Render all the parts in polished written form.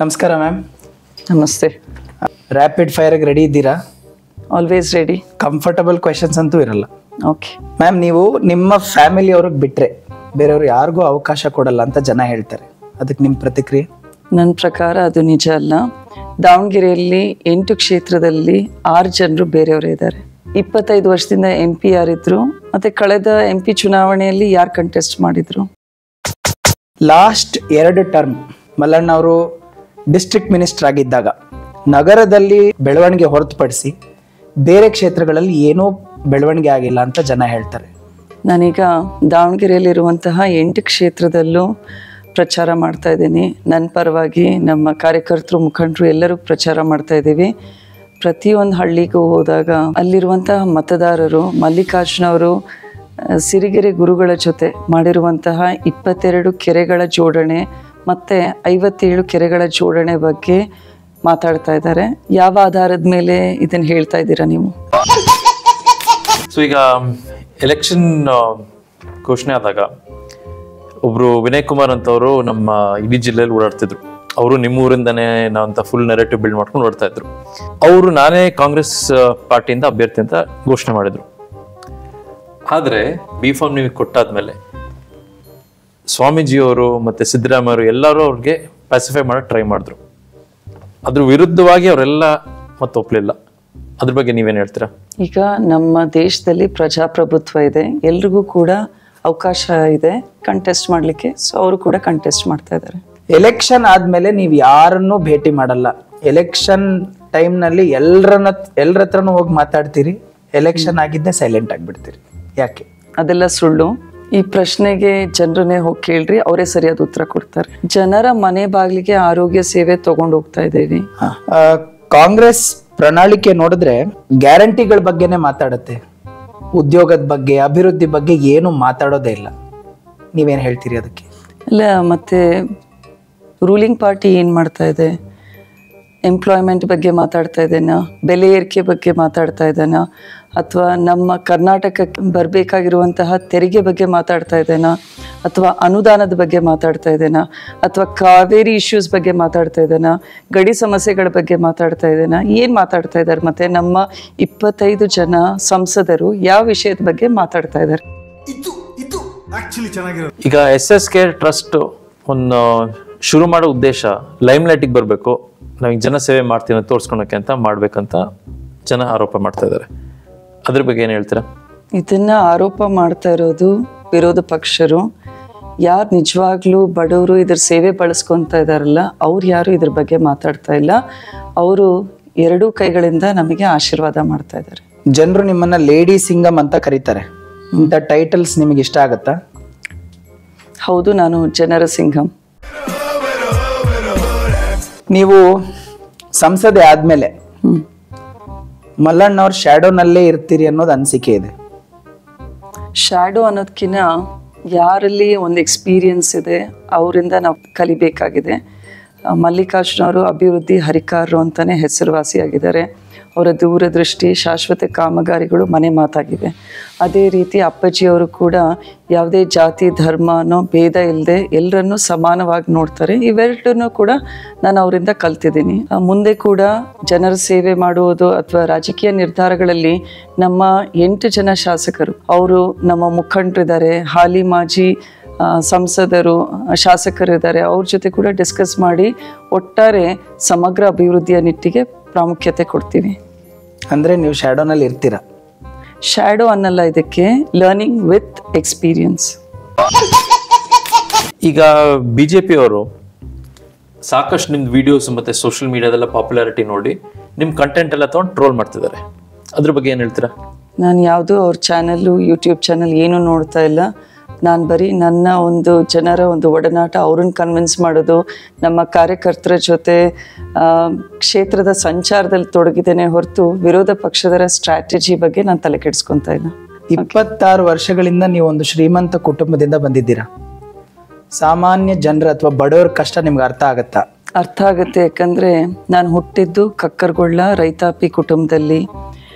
ನಮಸ್ಕಾರ ಮ್ಯಾಮ್. ನಮಸ್ತೆ. Rapid ಫೈರ್ಗೆ ready ಇದ್ದೀರಾ? Always ready. ಕಂಫರ್ಟಬಲ್ ಕ್ವೆಶನ್ಸ್ ಅಂತೂ ಇರಲ್ಲ. ಓಕೆ ಮ್ಯಾಮ್, ನೀವು ನಿಮ್ಮ ಫ್ಯಾಮಿಲಿ ಅವ್ರಿಗೆ ಬಿಟ್ಟರೆ ಬೇರೆಯವ್ರು ಯಾರಿಗೂ ಅವಕಾಶ ಕೊಡಲ್ಲ ಅಂತ ಜನ ಹೇಳ್ತಾರೆ, ಅದಕ್ಕೆ ನಿಮ್ಮ ಪ್ರತಿಕ್ರಿಯೆ? ನನ್ನ ಪ್ರಕಾರ ಅದು ನಿಜ ಅಲ್ಲ. ದಾವಣಗೆರೆಯಲ್ಲಿ 8 ಕ್ಷೇತ್ರದಲ್ಲಿ 6 ಜನರು ಬೇರೆಯವರೇ ಇದ್ದಾರೆ. 25 ವರ್ಷದಿಂದ MP ಯಾರಿದ್ರು, ಮತ್ತೆ ಕಳೆದ MP ಚುನಾವಣೆಯಲ್ಲಿ ಯಾರು ಕಂಟೆಸ್ಟ್ ಮಾಡಿದ್ರು? ಲಾಸ್ಟ್ 2 ಟರ್ಮ್ ಮಲ್ಲಣ್ಣ ಅವರು ಡಿಸ್ಟ್ರಿಕ್ಟ್ ಮಿನಿಸ್ಟರ್ ಆಗಿದ್ದಾಗ ನಗರದಲ್ಲಿ ಬೆಳವಣಿಗೆ ಹೊರತುಪಡಿಸಿ ಬೇರೆ ಕ್ಷೇತ್ರಗಳಲ್ಲಿ ಏನೂ ಬೆಳವಣಿಗೆ ಆಗಿಲ್ಲ ಅಂತ ಜನ ಹೇಳ್ತಾರೆ. ನಾನೀಗ ದಾವಣಗೆರೆಯಲ್ಲಿರುವಂತಹ 8 ಕ್ಷೇತ್ರದಲ್ಲೂ ಪ್ರಚಾರ ಮಾಡ್ತಾ ಇದ್ದೀನಿ. ನನ್ನ ಪರವಾಗಿ ನಮ್ಮ ಕಾರ್ಯಕರ್ತರು, ಮುಖಂಡರು ಎಲ್ಲರೂ ಪ್ರಚಾರ ಮಾಡ್ತಾ ಇದ್ದೀವಿ. ಪ್ರತಿಯೊಂದು ಹಳ್ಳಿಗೂ ಹೋದಾಗ ಅಲ್ಲಿರುವಂತಹ ಮತದಾರರು ಮಲ್ಲಿಕಾರ್ಜುನ ಅವರು ಸಿರಿಗೆರೆ ಗುರುಗಳ ಜೊತೆ ಮಾಡಿರುವಂತಹ 22 ಕೆರೆಗಳ ಜೋಡಣೆ ಮತ್ತು 57 ಕೆರೆಗಳ ಜೋಡಣೆ ಬಗ್ಗೆ ಮಾತಾಡ್ತಾ ಇದ್ದಾರೆ. ಯಾವ ಆಧಾರದ ಮೇಲೆ ಇದನ್ನು ಹೇಳ್ತಾ ಇದ್ದೀರಾ ನೀವು? ಸೊ ಈಗ ಎಲೆಕ್ಷನ್ ಘೋಷಣೆ ಆದಾಗ ಒಬ್ರು ವಿನಯ್ ಕುಮಾರ್ ಅಂತವರು ನಮ್ಮ ಇಡೀ ಜಿಲ್ಲೆಯಲ್ಲಿ ಓಡಾಡ್ತಿದ್ರು. ಅವರು ನಿಮ್ಮ ಊರಿಂದನೇ ನಾವಂತ ಫುಲ್ ನೆರೇಟಿವ್ ಬಿಲ್ಡ್ ಮಾಡ್ಕೊಂಡು ಓಡ್ತಾ ಇದ್ರು. ಅವರು ನಾನೇ ಕಾಂಗ್ರೆಸ್ ಪಾರ್ಟಿಯಿಂದ ಅಭ್ಯರ್ಥಿ ಅಂತ ಘೋಷಣೆ ಮಾಡಿದ್ರು. ಆದರೆ B.Pharm ನಿಮಗೆ ಕೊಟ್ಟಾದ್ಮೇಲೆ ಸ್ವಾಮೀಜಿಯವರು ಮತ್ತೆ ಸಿದ್ದರಾಮಯ್ಯ ಅವರು ಎಲ್ಲರೂ ಅವ್ರಿಗೆ ಪ್ಯಾಸಿಫೈ ಮಾಡಕ್ ಟ್ರೈ ಮಾಡಿದ್ರು. ಅದ್ರ ವಿರುದ್ಧವಾಗಿ ಅವರೆಲ್ಲ ಮತ್ತೆ ಒಪ್ಲಿಲ್ಲ. ಅದ್ರ ಬಗ್ಗೆ ನೀವೇನ್ ಹೇಳ್ತೀರಾ? ಈಗ ನಮ್ಮ ದೇಶದಲ್ಲಿ ಪ್ರಜಾಪ್ರಭುತ್ವ ಇದೆ, ಎಲ್ರಿಗೂ ಕೂಡ ಅವಕಾಶ ಇದೆ ಕಂಟೆಸ್ಟ್ ಮಾಡಲಿಕ್ಕೆ. ಸೊ ಅವರು ಕೂಡ ಕಂಟೆಸ್ಟ್ ಮಾಡ್ತಾ ಇದ್ದಾರೆ. ಎಲೆಕ್ಷನ್ ಆದ್ಮೇಲೆ ನೀವು ಯಾರನ್ನೂ ಭೇಟಿ ಮಾಡಲ್ಲ. ಎಲೆಕ್ಷನ್ ಟೈಮ್ನಲ್ಲಿ ಎಲ್ಲರ ಹತ್ರನೂ ಹೋಗಿ ಮಾತಾಡ್ತೀರಿ, ಎಲೆಕ್ಷನ್ ಆಗಿದ್ದೆ ಸೈಲೆಂಟ್ ಆಗಿಬಿಡ್ತೀರಿ. ಯಾಕೆ? ಅದೆಲ್ಲ ಸುಳ್ಳು. ಈ ಪ್ರಶ್ನೆಗೆ ಜನರನ್ನೇ ಹೋಗಿ ಕೇಳ್ರಿ, ಅವರೇ ಸರಿಯಾದ ಉತ್ತರ ಕೊಡ್ತಾರೆ. ಜನರ ಮನೆ ಬಾಗಿಲಿಗೆ ಆರೋಗ್ಯ ಸೇವೆ ತಗೊಂಡು ಹೋಗ್ತಾ ಇದ್ದೀವಿ. ಕಾಂಗ್ರೆಸ್ ಪ್ರಣಾಳಿಕೆ ನೋಡಿದ್ರೆ ಗ್ಯಾರಂಟಿಗಳ ಬಗ್ಗೆನೇ ಮಾತಾಡುತ್ತೆ, ಉದ್ಯೋಗದ ಬಗ್ಗೆ, ಅಭಿವೃದ್ಧಿ ಬಗ್ಗೆ ಏನು ಮಾತಾಡೋದೇ ಇಲ್ಲ. ನೀವೇನು ಹೇಳ್ತೀರಿ ಅದಕ್ಕೆ? ಇಲ್ಲ, ಮತ್ತೆ ರೂಲಿಂಗ್ ಪಾರ್ಟಿ ಏನು ಮಾಡ್ತಾ ಇದೆ? ಎಂಪ್ಲಾಯ್ಮೆಂಟ್ ಬಗ್ಗೆ ಮಾತಾಡ್ತಾ ಇದ್ದೇನಾ? ಬೆಲೆ ಏರಿಕೆ ಬಗ್ಗೆ ಮಾತಾಡ್ತಾ ಇದ್ದೇನಾ? ಅಥವಾ ನಮ್ಮ ಕರ್ನಾಟಕಕ್ಕೆ ಬರಬೇಕಾಗಿರುವಂತಹ ತೆರಿಗೆ ಬಗ್ಗೆ ಮಾತಾಡ್ತಾ ಇದ್ದೇನಾ? ಅಥವಾ ಅನುದಾನದ ಬಗ್ಗೆ ಮಾತಾಡ್ತಾ ಇದ್ದೇನಾ? ಅಥವಾ ಕಾವೇರಿ ಇಶ್ಯೂಸ್ ಬಗ್ಗೆ ಮಾತಾಡ್ತಾ ಇದ್ದೇನಾ? ಗಡಿ ಸಮಸ್ಯೆಗಳ ಬಗ್ಗೆ ಮಾತಾಡ್ತಾ ಇದ್ದೇನಾ? ಏನು ಮಾತಾಡ್ತಾ ಇದ್ದಾರೆ? ಮತ್ತು ನಮ್ಮ 25 ಜನ ಸಂಸದರು ಯಾವ ವಿಷಯದ ಬಗ್ಗೆ ಮಾತಾಡ್ತಾ ಇದ್ದಾರೆ? ಈಗ SSK ಟ್ರಸ್ಟ್ ಒಂದು ಶುರು ಮಾಡೋ ಉದ್ದೇಶ ಲೈಮ್ ಲೈಟಿಗೆ ಬರಬೇಕು, ನಾವು ಜನ ಸೇವೆ ಮಾಡ್ತೀವಿ ಅಂತ ತೋರಿಸ್ಕೊಳಕ್ಕೆ ಅಂತ ಮಾಡ್ಬೇಕಂತ ಜನ ಆರೋಪ ಮಾಡ್ತಾ ಇದ್ದಾರೆ. ಅದ್ರ ಬಗ್ಗೆ ಏನು ಹೇಳ್ತೀರಾ? ಇದನ್ನ ಆರೋಪ ಮಾಡ್ತಾ ಇರೋದು ವಿರೋಧ ಪಕ್ಷರು. ಯಾರು ನಿಜವಾಗ್ಲೂ ಬಡವರು ಇದ್ರ ಸೇವೆ ಬಳಸ್ಕೊತಾ ಇದ್ದಾರಲ್ಲ, ಅವ್ರು ಯಾರು ಇದ್ರ ಬಗ್ಗೆ ಮಾತಾಡ್ತಾ ಇಲ್ಲ. ಅವರು 2 ಕೈಗಳಿಂದ ನಮಗೆ ಆಶೀರ್ವಾದ ಮಾಡ್ತಾ ಇದ್ದಾರೆ. ಜನರು ನಿಮ್ಮನ್ನ ಲೇಡಿ ಸಿಂಗಮ್ ಅಂತ ಕರೀತಾರೆ. ಇಂಥ ಟೈಟಲ್ಸ್ ನಿಮಗೆ ಇಷ್ಟ ಆಗತ್ತಾ? ಹೌದು, ನಾನು ಜನರ ಸಿಂಗಂ. ನೀವು ಸಂಸದೆ ಆದ್ಮೇಲೆ ಮಲ್ಲಣ್ಣ ಅವ್ರ ಶ್ಯಾಡೋನಲ್ಲೇ ಇರ್ತೀರಿ ಅನ್ನೋದು ಅನಿಸಿಕೆ ಇದೆ. ಶ್ಯಾಡೋ ಅನ್ನೋದಕ್ಕಿಂತ ಯಾರಲ್ಲಿ ಒಂದು ಎಕ್ಸ್ಪೀರಿಯನ್ಸ್ ಇದೆ ಅವರಿಂದ ನಾವು ಕಲಿಬೇಕಾಗಿದೆ. ಮಲ್ಲಿಕಾರ್ಜುನ ಅವರು ಅಭಿವೃದ್ಧಿ ಹರಿಕಾರರು ಅಂತಲೇ ಹೆಸರುವಾಸಿಯಾಗಿದ್ದಾರೆ. ಅವರ ದೂರದೃಷ್ಟಿ, ಶಾಶ್ವತ ಕಾಮಗಾರಿಗಳು ಮನೆ ಮಾತಾಗಿವೆ. ಅದೇ ರೀತಿ ಅಪ್ಪಾಜಿಯವರು ಕೂಡ ಯಾವುದೇ ಜಾತಿ ಧರ್ಮ ಅನ್ನೋ ಭೇದ ಇಲ್ಲದೆ ಎಲ್ಲರನ್ನೂ ಸಮಾನವಾಗಿ ನೋಡ್ತಾರೆ. ಇವೆರಡನ್ನೂ ಕೂಡ ನಾನು ಅವರಿಂದ ಕಲ್ತಿದ್ದೀನಿ. ಮುಂದೆ ಕೂಡ ಜನರ ಸೇವೆ ಮಾಡುವುದು ಅಥವಾ ರಾಜಕೀಯ ನಿರ್ಧಾರಗಳಲ್ಲಿ ನಮ್ಮ 8 ಜನ ಶಾಸಕರು, ಅವರು ನಮ್ಮ ಮುಖಂಡರಿದ್ದಾರೆ, ಹಾಲಿ ಮಾಜಿ ಸಂಸದರು, ಶಾಸಕರಿದ್ದಾರೆ. ಅವ್ರ ಜೊತೆ ಕೂಡ ಡಿಸ್ಕಸ್ ಮಾಡಿ ಒಟ್ಟಾರೆ ಸಮಗ್ರ ಅಭಿವೃದ್ಧಿಯ ನಿಟ್ಟಿಗೆ ಪ್ರಾಮುಖ್ಯತೆ ಕೊಡ್ತೀವಿ. ಅಂದ್ರೆ ನೀವು ಶ್ಯಾಡೋನಲ್ಲಿ ಇರ್ತೀರಾ? ಶ್ಯಾಡೋ ಅನ್ನಲ್ಲ, ಇದಕ್ಕೆ ಲರ್ನಿಂಗ್ ವಿತ್ ಎಕ್ಸ್ಪೀರಿಯನ್ಸ್. ಈಗ BJP ಅವರು ಸಾಕಷ್ಟು ನಿಮ್ದು ವಿಡಿಯೋಸ್ ಮತ್ತೆ ಸೋಷಿಯಲ್ ಮೀಡಿಯಾದೆಲ್ಲ ಪಾಪ್ಯುಲಾರಿಟಿ ನೋಡಿ ನಿಮ್ಮ ಕಂಟೆಂಟ್ ಎಲ್ಲ ತೊಗೊಂಡು ಟ್ರೋಲ್ ಮಾಡ್ತಿದ್ದಾರೆ. ಅದ್ರ ಬಗ್ಗೆ ಏನು ಹೇಳ್ತೀರಾ? ನಾನು ಯಾವುದೂ ಅವ್ರ ಚಾನಲ್ಲು, ಯೂಟ್ಯೂಬ್ ಚಾನಲ್ ಏನೂ ನೋಡ್ತಾ ಇಲ್ಲ. ನಾನು ಬರೀ ನನ್ನ ಒಂದು ಜನರ ಒಂದು ಒಡನಾಟ, ಅವ್ರನ್ನ ಕನ್ವಿನ್ಸ್ ಮಾಡೋದು, ನಮ್ಮ ಕಾರ್ಯಕರ್ತರ ಜೊತೆ ಕ್ಷೇತ್ರದ ಸಂಚಾರದಲ್ಲಿ ತೊಡಗಿದ್ದೇನೆ ಹೊರತು ವಿರೋಧ ಪಕ್ಷದರ ಸ್ಟ್ರಾಟಜಿ ಬಗ್ಗೆ ನಾನು ತಲೆ ಕೆಡಿಸ್ಕೊತಾ ಇಲ್ಲ. 26 ವರ್ಷಗಳಿಂದ ನೀವು ಒಂದು ಶ್ರೀಮಂತ ಕುಟುಂಬದಿಂದ ಬಂದಿದ್ದೀರಾ. ಸಾಮಾನ್ಯ ಜನರ ಅಥವಾ ಬಡವರ ಕಷ್ಟ ನಿಮ್ಗೆ ಅರ್ಥ ಆಗತ್ತಾ? ಅರ್ಥ ಆಗುತ್ತೆ. ಯಾಕಂದರೆ ನಾನು ಹುಟ್ಟಿದ್ದು ಕಕ್ಕರಗೊಳ್ಳ ರೈತಾಪಿ ಕುಟುಂಬದಲ್ಲಿ,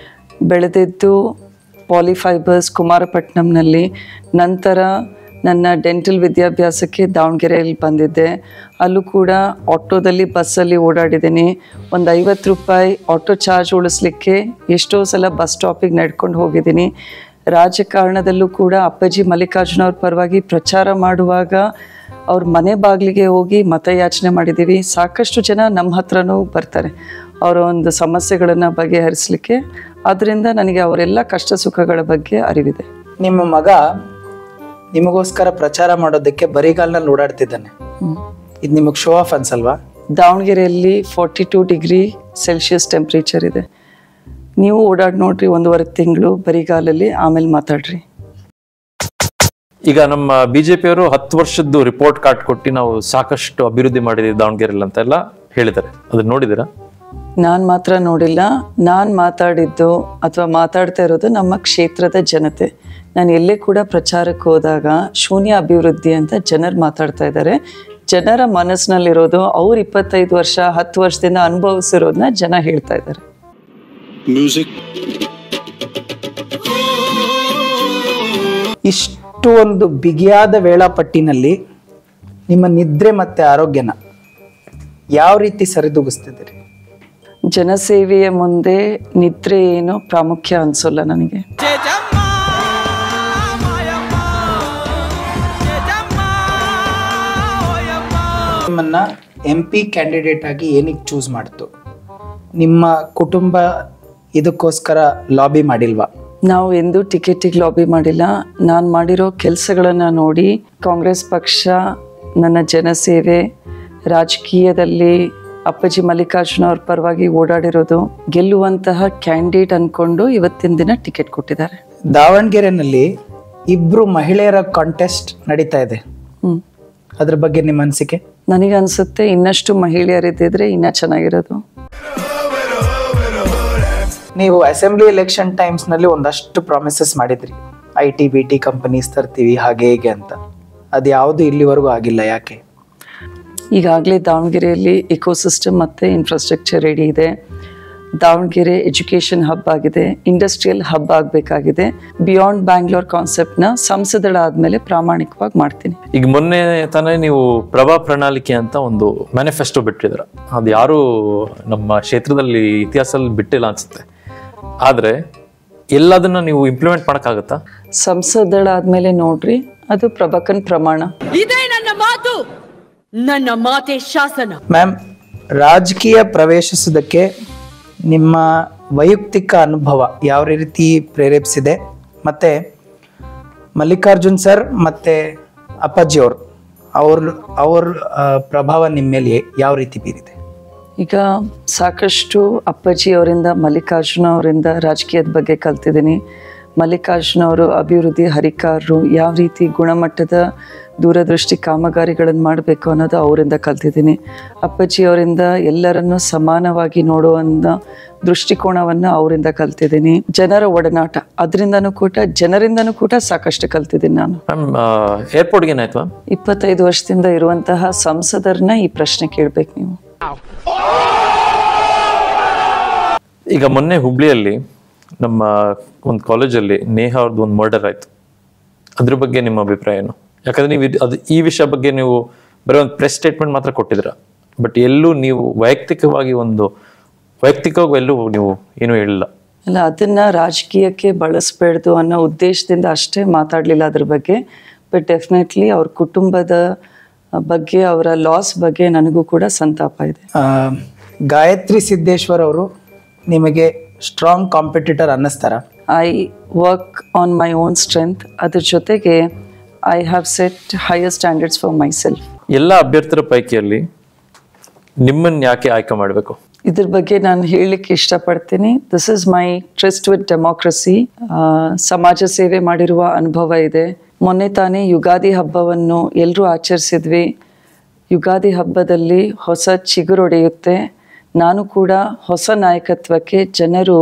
ಬೆಳೆದಿದ್ದು ಪಾಲಿಫೈಬರ್ಸ್ ಕುಮಾರಪಟ್ಟಣಂನಲ್ಲಿ, ನಂತರ ನನ್ನ ಡೆಂಟಲ್ ವಿದ್ಯಾಭ್ಯಾಸಕ್ಕೆ ದಾವಣಗೆರೆಯಲ್ಲಿ ಬಂದಿದ್ದೆ. ಅಲ್ಲೂ ಕೂಡ ಆಟೋದಲ್ಲಿ ಬಸ್ಸಲ್ಲಿ ಓಡಾಡಿದ್ದೀನಿ. ಒಂದು 50 ರೂಪಾಯಿ ಆಟೋ ಚಾರ್ಜ್ ಉಳಿಸ್ಲಿಕ್ಕೆ ಎಷ್ಟೋ ಸಲ ಬಸ್ ಸ್ಟಾಪಿಗೆ ನಡ್ಕೊಂಡು ಹೋಗಿದ್ದೀನಿ. ರಾಜಕಾರಣದಲ್ಲೂ ಕೂಡ ಅಪ್ಪಾಜಿ ಮಲ್ಲಿಕಾರ್ಜುನ ಅವ್ರ ಪರವಾಗಿ ಪ್ರಚಾರ ಮಾಡುವಾಗ ಅವ್ರ ಮನೆ ಬಾಗಿಲಿಗೆ ಹೋಗಿ ಮತಯಾಚನೆ ಮಾಡಿದ್ದೀವಿ. ಸಾಕಷ್ಟು ಜನ ನಮ್ಮ ಹತ್ರನೂ ಬರ್ತಾರೆ ಅವರ ಒಂದು ಸಮಸ್ಯೆಗಳನ್ನು ಬಗೆಹರಿಸಲಿಕ್ಕೆ. ಆದ್ದರಿಂದ ನನಗೆ ಅವರೆಲ್ಲ ಕಷ್ಟ ಸುಖಗಳ ಬಗ್ಗೆ ಅರಿವಿದೆ. ನಿಮ್ಮ ಮಗ ನಿಮಗೋಸ್ಕರ ಪ್ರಚಾರ ಮಾಡೋದಕ್ಕೆ ಬರಿಗಾಲ್ನಲ್ಲಿ ಓಡಾಡ್ತಿದ್ದಾನೆ, ಇದು ನಿಮಗೆ ಶೋ ಆಫ್ ಅನ್ಸಲ್ವಾ? ದಾವಣಗೆರೆಯಲ್ಲಿ 42 ಡಿಗ್ರಿ ಸೆಲ್ಸಿಯಸ್ ಟೆಂಪ್ರೇಚರ್ ಇದೆ. ನೀವು ಓಡಾಡಿ ನೋಡ್ರಿ 1.5 ತಿಂಗಳು ಬರಿಗಾಲಲ್ಲಿ, ಆಮೇಲೆ ಮಾತಾಡ್ರಿ. ಈಗ ನಮ್ಮ ಬಿಜೆಪಿಯವರು 10 ವರ್ಷದ್ದು ರಿಪೋರ್ಟ್ ಕಾರ್ಡ್ ಕೊಟ್ಟು ನಾವು ಸಾಕಷ್ಟು ಅಭಿವೃದ್ಧಿ ಮಾಡಿದ್ದೀವಿ ದಾವಣಗೆರೆಯಲ್ಲಿ ಅಂತ ಎಲ್ಲ ಹೇಳಿದ್ದಾರೆ. ಅದನ್ನ ನೋಡಿದ್ದೀರಾ? ನಾನು ಮಾತ್ರ ನೋಡಿಲ್ಲ. ನಾನು ಮಾತಾಡಿದ್ದು ಅಥವಾ ಮಾತಾಡ್ತಾ ಇರೋದು ನಮ್ಮ ಕ್ಷೇತ್ರದ ಜನತೆ. ನಾನು ಎಲ್ಲೇ ಕೂಡ ಪ್ರಚಾರಕ್ಕೆ ಹೋದಾಗ ಶೂನ್ಯ ಅಭಿವೃದ್ಧಿ ಅಂತ ಜನರು ಮಾತಾಡ್ತಾ ಇದ್ದಾರೆ. ಜನರ ಮನಸ್ಸಿನಲ್ಲಿರೋದು ಅವ್ರು 25 ವರ್ಷ 10 ವರ್ಷದಿಂದ ಅನುಭವಿಸಿರೋದನ್ನ ಜನ ಹೇಳ್ತಾ ಇದ್ದಾರೆ. ಇಷ್ಟು ಒಂದು ಬಿಗಿಯಾದ ವೇಳಾಪಟ್ಟಿನಲ್ಲಿ ನಿಮ್ಮ ನಿದ್ರೆ ಮತ್ತು ಆರೋಗ್ಯನ ಯಾವ ರೀತಿ ಸರಿದೂಗಿಸ್ತಿದ್ದೀರಿ? ಜನಸೇವೆಯ ಮುಂದೆ ನಿದ್ರೆ ಏನು ಪ್ರಾಮುಖ್ಯ ಅನ್ಸೋಲ್ಲ ನನಗೆ. ನಿಮ್ಮನ್ನ MP ಕ್ಯಾಂಡಿಡೇಟ್ ಆಗಿ ಏನಕ್ಕೆ ಚೂಸ್ ಮಾಡ್ತು? ನಿಮ್ಮ ಕುಟುಂಬ ಇದಕ್ಕೋಸ್ಕರ ಲಾಬಿ ಮಾಡಿಲ್ವಾ? ನಾವು ಎಂದೂ ಟಿಕೆಟಿಗೆ ಲಾಬಿ ಮಾಡಿಲ್ಲ. ನಾನು ಮಾಡಿರೋ ಕೆಲಸಗಳನ್ನು ನೋಡಿ ಕಾಂಗ್ರೆಸ್ ಪಕ್ಷ ನನ್ನ ಜನಸೇವೆ, ರಾಜಕೀಯದಲ್ಲಿ ಅಪ್ಪಾಜಿ ಮಲ್ಲಿಕಾರ್ಜುನ ಅವ್ರ ಪರವಾಗಿ ಓಡಾಡಿರೋದು, ಗೆಲ್ಲುವಂತಹ ಕ್ಯಾಂಡಿಡೇಟ್ ಅಂದ್ಕೊಂಡು ಇವತ್ತಿನ ದಿನ ಟಿಕೆಟ್ ಕೊಟ್ಟಿದ್ದಾರೆ. ದಾವಣಗೆರೆನಲ್ಲಿ 2 ಮಹಿಳೆಯರ ಕಾಂಟೆಸ್ಟ್ ನಡೀತಾ ಇದೆ, ಅದ್ರ ಬಗ್ಗೆ ನಿಮ್ಮ ಅನಿಸಿಕೆ? ನನಗನ್ಸುತ್ತೆ ಇನ್ನಷ್ಟು ಮಹಿಳೆಯರಿದ್ದಿದ್ರೆ ಇನ್ನೂ ಚೆನ್ನಾಗಿರೋದು. ನೀವು ಅಸೆಂಬ್ಲಿ ಎಲೆಕ್ಷನ್ ಟೈಮ್ಸ್ನಲ್ಲಿ ಒಂದಷ್ಟು ಪ್ರಾಮಿಸಸ್ ಮಾಡಿದ್ರಿ, IT BT ಕಂಪನೀಸ್ ತರ್ತೀವಿ ಹಾಗೆ ಹೀಗೆ ಅಂತ. ಅದು ಯಾವುದು ಇಲ್ಲಿವರೆಗೂ ಆಗಿಲ್ಲ, ಯಾಕೆ? ಈಗಾಗಲೇ ದಾವಣಗೆರೆಯಲ್ಲಿ ಇಕೋಸಿಸ್ಟಮ್ ಮತ್ತು ಇನ್ಫ್ರಾಸ್ಟ್ರಕ್ಚರ್ ರೆಡಿ ಇದೆ. ದಾವಣಗೆರೆ ಎಜುಕೇಷನ್ ಹಬ್ ಆಗಿದೆ, ಇಂಡಸ್ಟ್ರಿಯಲ್ ಹಬ್ ಆಗಬೇಕಾಗಿದೆ. ಬಿಯಾಂಡ್ ಬ್ಯಾಂಗ್ಳೂರ್ ಕಾನ್ಸೆಪ್ಟ್ನ ಸಂಸದಳಾದ್ಮೇಲೆ ಪ್ರಾಮಾಣಿಕವಾಗಿ ಮಾಡ್ತೀನಿ. ಈಗ ಮೊನ್ನೆ ತಾನೇ ನೀವು ಪ್ರಭಾ ಪ್ರಣಾಳಿಕೆ ಅಂತ ಒಂದು ಮ್ಯಾನಿಫೆಸ್ಟೋ ಬಿಟ್ಟಿದ್ರ, ಅದು ಯಾರು ನಮ್ಮ ಕ್ಷೇತ್ರದಲ್ಲಿ ಇತಿಹಾಸದಲ್ಲಿ ಬಿಟ್ಟಿಲ್ಲ ಅನ್ಸುತ್ತೆ. ಆದ್ರೆ ಎಲ್ಲದನ್ನ ನೀವು ಇಂಪ್ಲಿಮೆಂಟ್ ಮಾಡಕ್ಕಾಗತ್ತಾ? ಸಂಸದಳಾದ್ಮೇಲೆ ನೋಡ್ರಿ, ಅದು ಪ್ರಭಾಕನ್ ಪ್ರಮಾಣ. ಇದೇ ನನ್ನ ಮಾತು, ನನ್ನ ಮಾತೆ ಶಾಸನ. ಮ್ಯಾಮ್, ರಾಜಕೀಯ ಪ್ರವೇಶಿಸೋದಕ್ಕೆ ನಿಮ್ಮ ವೈಯಕ್ತಿಕ ಅನುಭವ ಯಾವ ರೀತಿ ಪ್ರೇರೇಪಿಸಿದೆ? ಮತ್ತು ಮಲ್ಲಿಕಾರ್ಜುನ್ ಸರ್ ಮತ್ತು ಅಪ್ಪಾಜಿ ಅವ್ರ ಪ್ರಭಾವ ನಿಮ್ಮ ಮೇಲೆ ಯಾವ ರೀತಿ ಬೀರಿದೆ? ಈಗ ಸಾಕಷ್ಟು ಅಪ್ಪಾಜಿ ಅವರಿಂದ, ಮಲ್ಲಿಕಾರ್ಜುನ ಅವರಿಂದ ರಾಜಕೀಯದ ಬಗ್ಗೆ ಕಲ್ತಿದ್ದೀನಿ. ಮಲ್ಲಿಕಾರ್ಜುನ ಅವರು ಅಭಿವೃದ್ಧಿ ಹರಿಕಾರರು, ಯಾವ ರೀತಿ ಗುಣಮಟ್ಟದ ದೂರದೃಷ್ಟಿ ಕಾಮಗಾರಿಗಳನ್ನು ಮಾಡಬೇಕು ಅನ್ನೋದು ಅವರಿಂದ ಕಲ್ತಿದ್ದೀನಿ. ಅಪ್ಪಾಜಿ ಅವರಿಂದ ಎಲ್ಲರನ್ನೂ ಸಮಾನವಾಗಿ ನೋಡುವಂಥ ದೃಷ್ಟಿಕೋನವನ್ನು ಅವರಿಂದ ಕಲ್ತಿದ್ದೀನಿ. ಜನರ ಒಡನಾಟ, ಜನರಿಂದನೂ ಕೂಡ ಸಾಕಷ್ಟು ಕಲ್ತಿದ್ದೀನಿ ನಾನು. ಏರ್ಪೋರ್ಟ್ಗೆ ಏನಾಯ್ತು? 25 ವರ್ಷದಿಂದ ಇರುವಂತಹ ಸಂಸದರನ್ನ ಈ ಪ್ರಶ್ನೆ ಕೇಳಬೇಕು ನೀವು. ಈಗ ಮೊನ್ನೆ ಹುಬ್ಳಿಯಲ್ಲಿ ನಮ್ಮ ಒಂದು ಕಾಲೇಜಲ್ಲಿ ನೇಹಾ ಅವ್ರದ್ದು ಒಂದು ಮರ್ಡರ್ ಆಯ್ತು. ಅದ್ರ ಬಗ್ಗೆ ನಿಮ್ಮ ಅಭಿಪ್ರಾಯ ಏನು? ಯಾಕಂದ್ರೆ ನೀವು ಈ ವಿಷಯ ಬಗ್ಗೆ ನೀವು ಬರೀ ಒಂದು ಪ್ರೆಸ್ ಸ್ಟೇಟ್ಮೆಂಟ್ ಮಾತ್ರ ಕೊಟ್ಟಿದ್ದೀರಾ, ಬಟ್ ಎಲ್ಲೂ ನೀವು ವೈಯಕ್ತಿಕವಾಗಿ ಎಲ್ಲೂ ನೀವು ಏನೂ ಹೇಳಿಲ್ಲ. ಅಲ್ಲ, ಅದನ್ನ ರಾಜಕೀಯಕ್ಕೆ ಬಳಸಬೇಡ್ದು ಅನ್ನೋ ಉದ್ದೇಶದಿಂದ ಅಷ್ಟೇ ಮಾತಾಡಲಿಲ್ಲ ಅದ್ರ ಬಗ್ಗೆ. ಬಟ್ ಡೆಫಿನೆಟ್ಲಿ ಅವ್ರ ಕುಟುಂಬದ ಬಗ್ಗೆ, ಅವರ ಲಾಸ್ ಬಗ್ಗೆ ನನಗೂ ಕೂಡ ಸಂತಾಪ ಇದೆ. ಗಾಯತ್ರಿ ಸಿದ್ದೇಶ್ವರ್ ಅವರು ನಿಮಗೆ ಸ್ಟ್ರಾಂಗ್ ಕಾಂಪಿಟೇಟರ್ ಅನ್ನಿಸ್ತಾರ? I work on my own strength. ಅದ್ರ ಜೊತೆಗೆ I have set higher standards for my self. ಎಲ್ಲ ಅಭ್ಯರ್ಥಿಗಳ ಪೈಕಿಯಲ್ಲಿ ನಿಮ್ಮನ್ನು ಯಾಕೆ ಆಯ್ಕೆ ಮಾಡಬೇಕು? ಇದ್ರ ಬಗ್ಗೆ ನಾನು ಹೇಳಲಿಕ್ಕೆ ಇಷ್ಟಪಡ್ತೀನಿ. This is my trust with democracy. ಸಮಾಜ ಸೇವೆ ಮಾಡಿರುವ ಅನುಭವ ಇದೆ. ಮೊನ್ನೆ ತಾನೇ ಯುಗಾದಿ ಹಬ್ಬವನ್ನು ಎಲ್ಲರೂ ಆಚರಿಸಿದ್ವಿ. ಯುಗಾದಿ ಹಬ್ಬದಲ್ಲಿ ಹೊಸ ಚಿಗುರೊಡೆಯುತ್ತೆ. ನಾನು ಕೂಡ ಹೊಸ ನಾಯಕತ್ವಕ್ಕೆ ಜನರು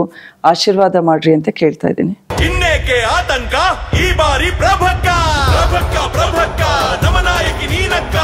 ಆಶೀರ್ವಾದ ಮಾಡ್ರಿ ಅಂತ ಕೇಳ್ತಾ ಇದ್ದೀನಿ. ಇನ್ನೇಕೆ ಆತಂಕ, ಈ ಬಾರಿ ಪ್ರಭಕ್ಕ ನಮನಾಯಕಿ ನೀನಕ್ಕ.